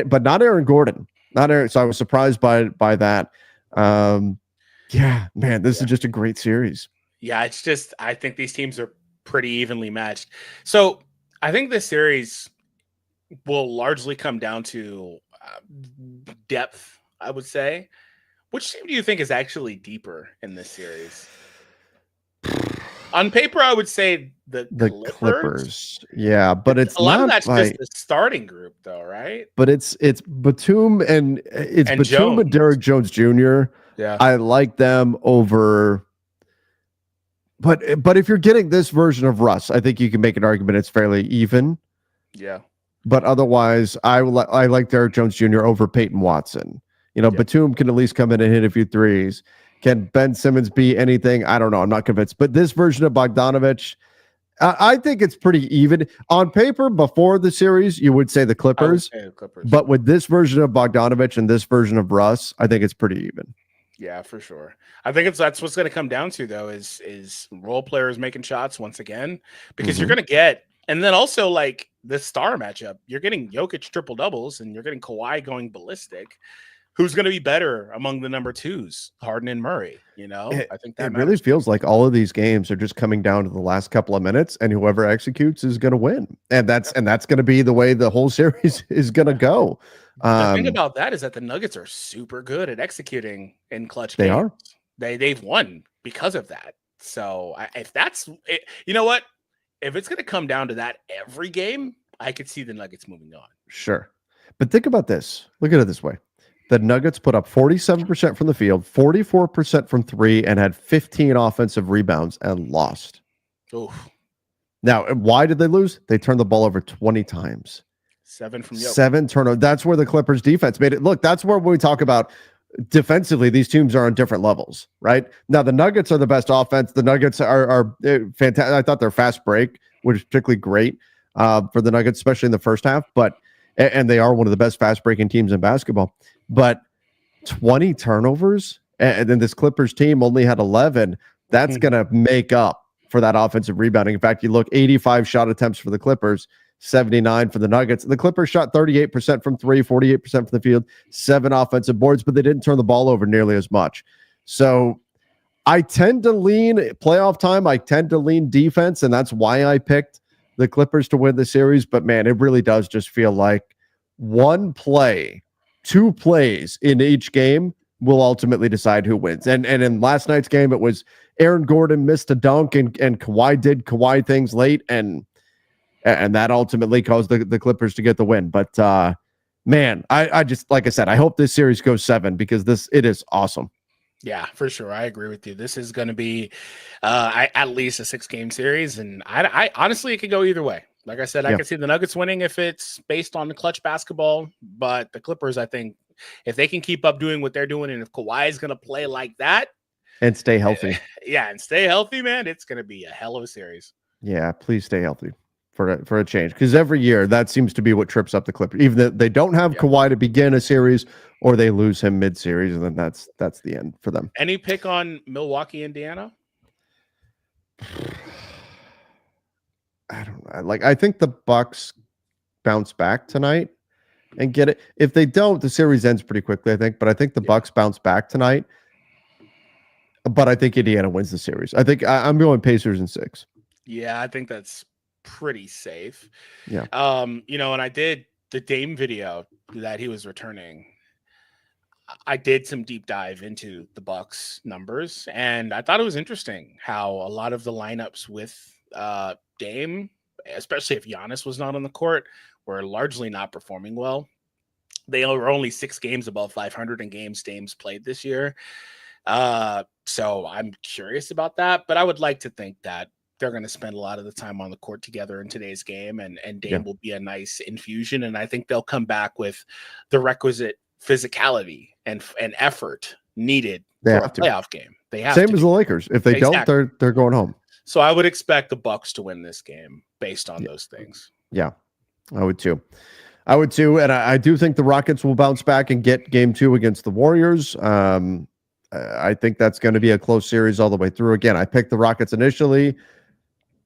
But not Aaron Gordon. Not Aaron. So I was surprised by that. Yeah, man, this is just a great series. Yeah, it's just, I think these teams are pretty evenly matched. So I think this series will largely come down to depth, I would say. Which team do you think is actually deeper in this series? On paper, I would say the Clippers. Yeah, but it's a lot of that's just the starting group, though, right? But it's Batum and Batum Jones. And Derek Jones Jr. Yeah, I like them over. But if you're getting this version of Russ, I think you can make an argument it's fairly even. Yeah. But otherwise, I like Derek Jones Jr. over Peyton Watson. Batum can at least come in and hit a few threes. Can Ben Simmons be anything? I don't know. I'm not convinced. But this version of Bogdanovich, I think it's pretty even. On paper, before the series, you would say the Clippers. But with this version of Bogdanovich and this version of Russ, I think it's pretty even. Yeah, for sure. I think that's what's going to come down to, though, is role players making shots once again, because you're going to get, and then also like the star matchup, you're getting Jokic triple doubles and you're getting Kawhi going ballistic. Who's going to be better among the number twos, Harden and Murray? I think that really feels like all of these games are just coming down to the last couple of minutes, and whoever executes is going to win. And that's going to be the way the whole series is going to go. The thing about that is that the Nuggets are super good at executing in clutch games. They are. They've won because of that. So if that's it, you know what? If it's going to come down to that every game, I could see the Nuggets moving on. Sure. But think about this. Look at it this way. The Nuggets put up 47% from the field, 44% from three, and had 15 offensive rebounds and lost. Oof. Now, why did they lose? They turned the ball over 20 times. 7 turnovers. That's where the Clippers defense made it. Look, that's where we talk about defensively, these teams are on different levels, right? Now, the Nuggets are the best offense. The Nuggets are fantastic. I thought their fast break was particularly great for the Nuggets, especially in the first half. And they are one of the best fast breaking teams in basketball. But 20 turnovers, and then this Clippers team only had 11. That's going to make up for that offensive rebounding. In fact, you look 85 shot attempts for the Clippers, 79 for the Nuggets. The Clippers shot 38% from three, 48% from the field, 7 offensive boards, but they didn't turn the ball over nearly as much. So I tend to lean playoff time. I tend to lean defense, and that's why I picked the Clippers to win the series. But man, it really does just feel like one play, 2 plays in each game will ultimately decide who wins. And in last night's game, it was Aaron Gordon missed a dunk and Kawhi did Kawhi things late, and that ultimately caused the Clippers to get the win. But man, I just, like I said, I hope this series goes 7 because it is awesome. Yeah, for sure. I agree with you. This is going to be at least a 6-game series, and I honestly, it could go either way. Like I said, I could see the Nuggets winning if it's based on the clutch basketball, but the Clippers, I think, if they can keep up doing what they're doing, and if Kawhi is going to play like that and stay healthy, and stay healthy, man, it's going to be a hell of a series. Yeah, please stay healthy for a change, because every year that seems to be what trips up the Clippers. Even if they don't have Kawhi to begin a series, or they lose him mid-series, and then that's the end for them. Any pick on Milwaukee, Indiana? I don't know. I think the Bucks bounce back tonight and get it. If they don't, the series ends pretty quickly, I think. But I think the Bucks bounce back tonight. But I think Indiana wins the series. I think I'm going Pacers in 6. Yeah, I think that's pretty safe. Yeah. And I did the Dame video that he was returning. I did some deep dive into the Bucks numbers, and I thought it was interesting how a lot of the lineups with Dame, especially if Giannis was not on the court, were largely not performing well. They were only 6 games above 500 in games Dame's played this year. So I'm curious about that, but I would like to think that they're going to spend a lot of the time on the court together in today's game, and Dame will be a nice infusion. And I think they'll come back with the requisite physicality and effort needed for a playoff game. They have same as the Lakers. If they don't, they're going home. So I would expect the Bucks to win this game based on those things. Yeah, I would too. And I do think the Rockets will bounce back and get game 2 against the Warriors. I think that's going to be a close series all the way through. Again, I picked the Rockets initially.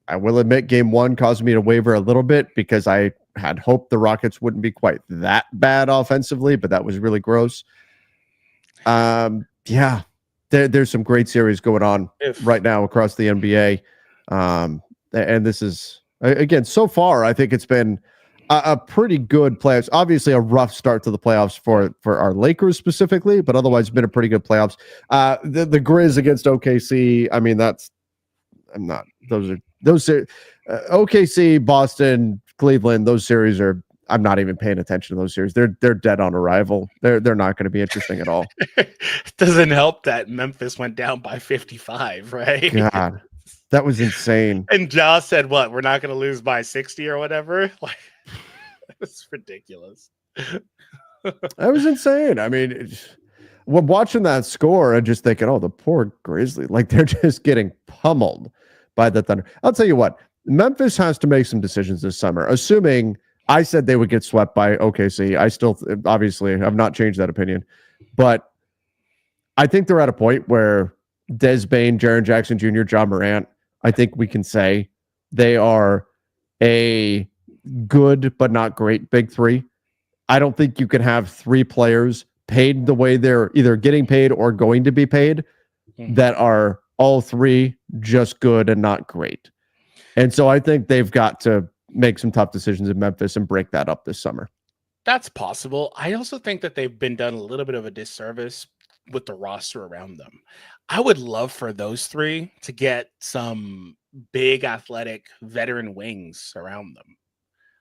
I will admit game 1 caused me to waver a little bit because I had hoped the Rockets wouldn't be quite that bad offensively, but that was really gross. There's some great series going on right now across the NBA. And this is, again, so far, I think it's been a pretty good playoffs. Obviously, a rough start to the playoffs for our Lakers specifically, but otherwise, been a pretty good playoffs. The Grizz against OKC. I mean, those are OKC, Boston, Cleveland. Those series are. I'm not even paying attention to those series. They're dead on arrival. They're not going to be interesting at all. It doesn't help that Memphis went down by 55, right? God, that was insane. And Ja said, "What? We're not going to lose by 60 or whatever." It's ridiculous. That was insane. I mean, when watching that score and just thinking, oh, the poor Grizzlies, like they're just getting pummeled by the Thunder. I'll tell you what, Memphis has to make some decisions this summer, assuming I said they would get swept by OKC. I still, obviously, I've not changed that opinion, but I think they're at a point where Des Bane, Jaren Jackson Jr., John Morant, I think we can say they are a good but not great big three. I don't think you can have three players paid the way they're either getting paid or going to be paid that are all three just good and not great. And so I think they've got to make some tough decisions in Memphis and break that up this summer. That's possible. I also think that they've been done a little bit of a disservice with the roster around them. I would love for those three to get some big athletic veteran wings around them.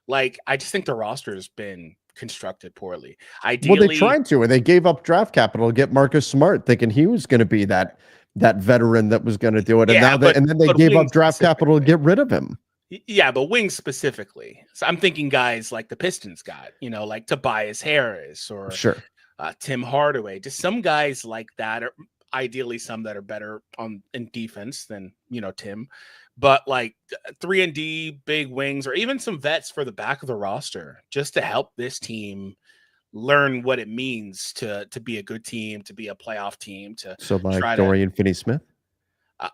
Like, I just think the roster has been constructed poorly. Ideally, well, they tried to, and they gave up draft capital to get Marcus Smart, thinking he was going to be that veteran that was going to do it. And now then they gave up draft capital to get rid of him. Yeah, but wings specifically. So I'm thinking guys like the Pistons got, like Tobias Harris or Tim Hardaway, just some guys like that, or ideally some that are better in defense than Tim, but like 3-and-D big wings, or even some vets for the back of the roster, just to help this team learn what it means to be a good team, to be a playoff team. So like Dorian Finney-Smith.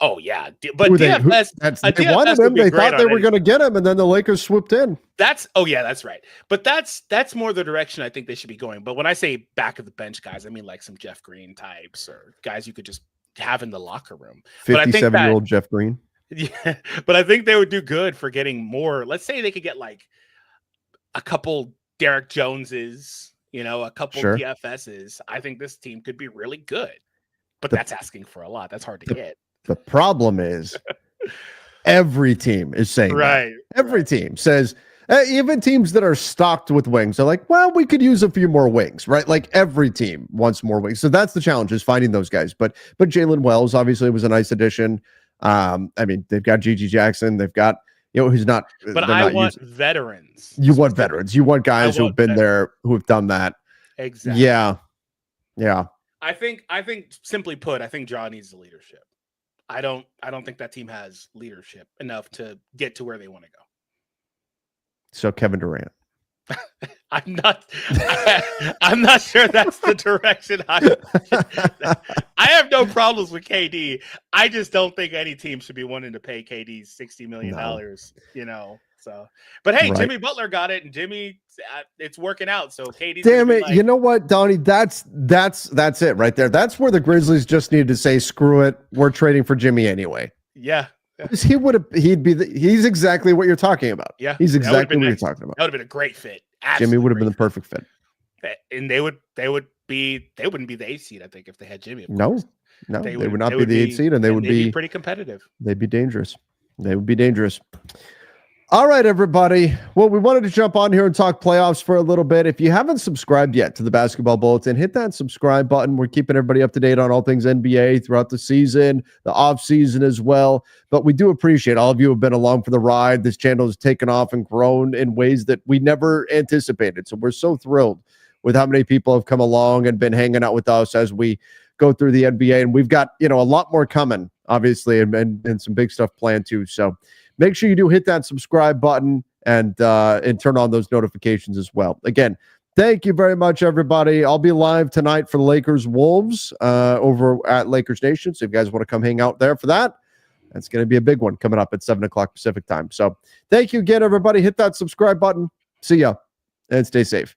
Oh yeah, but DFS, they wanted him. They thought they were going to get him, and then the Lakers swooped in. That's right. But that's more the direction I think they should be going. But when I say back of the bench guys, I mean like some Jeff Green types or guys you could just have in the locker room. 57-year-old Jeff Green. Yeah, but I think they would do good for getting more. Let's say they could get like a couple Derek Joneses, a couple DFSs. I think this team could be really good. But that's asking for a lot. That's hard to get. The problem is every team is saying that. Every team says, even teams that are stocked with wings are like, well, we could use a few more wings, right? Like every team wants more wings. So that's the challenge, is finding those guys. But Jalen Wells obviously was a nice addition. I mean, they've got Gigi Jackson. They've got, who's not. But I want veterans. You want veterans. You want guys who've been there, who have done that. Exactly. Yeah. I think simply put, I think John needs the leadership. I don't think that team has leadership enough to get to where they want to go. So Kevin Durant. I'm not sure that's the direction I have no problems with KD. I just don't think any team should be wanting to pay KD $60 million, So, but hey, Jimmy Butler got it, and Jimmy, it's working out. So KD's damn it, you know what, Donnie? That's it right there. That's where the Grizzlies just needed to say, screw it, we're trading for Jimmy anyway. Yeah. He's exactly what you're talking about. Yeah, he's exactly what you're talking about. That would have been a great fit. Jimmy would have been the perfect fit, and they wouldn't be the 8th seed, I think, if they had Jimmy. No, they would not be the 8th seed, and they would be pretty competitive. They'd be dangerous. They would be dangerous. All right, everybody. Well, we wanted to jump on here and talk playoffs for a little bit. If you haven't subscribed yet to the Basketball Bulletin, hit that subscribe button. We're keeping everybody up to date on all things NBA throughout the season, the off season as well. But we do appreciate all of you who have been along for the ride. This channel has taken off and grown in ways that we never anticipated. So we're so thrilled with how many people have come along and been hanging out with us as we go through the NBA. And we've got, a lot more coming, obviously, and some big stuff planned too. So make sure you do hit that subscribe button and turn on those notifications as well. Again, thank you very much, everybody. I'll be live tonight for the Lakers Wolves over at Lakers Nation. So if you guys want to come hang out there for that, that's going to be a big one coming up at 7:00 Pacific time. So thank you again, everybody. Hit that subscribe button. See ya and stay safe.